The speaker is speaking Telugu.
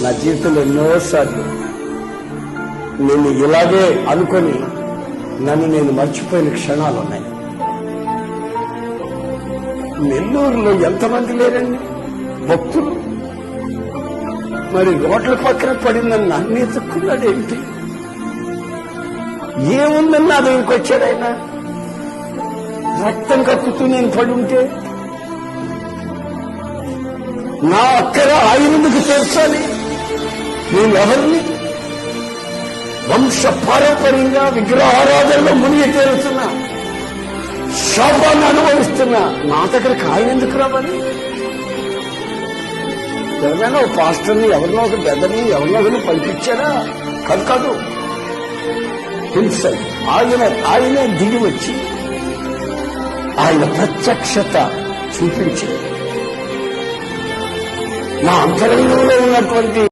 నా జీవితంలో ఎన్నోసార్లు నేను ఇలాగే అనుకొని నన్ను నేను మర్చిపోయిన క్షణాలు ఉన్నాయి. నెల్లూరులో ఎంతమంది లేరండి భక్తులు? మరి రోడ్ల పక్కన పడిందని నన్ను ఎత్తుక్కున్నాడేంటి? ఏముందని నా దగ్గరికి వచ్చాడు ఆయన? రక్తం కక్కుతూ నేను పడి ఉంటే నా అక్కర ఆయనకు తెలుసాలి నేను ఎవరిని? వంశ పారంపర్యంగా విగ్రహారాధనలో మునిగి తేలుతున్నా, శాపాన్ని అనుభవిస్తున్నా. నా దగ్గరకు ఆయన ఎందుకు రావాలి? ఎవరైనా ఒక పాస్టర్ని, ఎవరినో ఒక బెదర్ని, ఎవరినో ఒకరిని పంపించారా? కాదు. హింసల్ ఆయనే దిగి వచ్చి ఆయన ప్రత్యక్షత చూపించి నా అంతరంగంలో ఉన్నటువంటి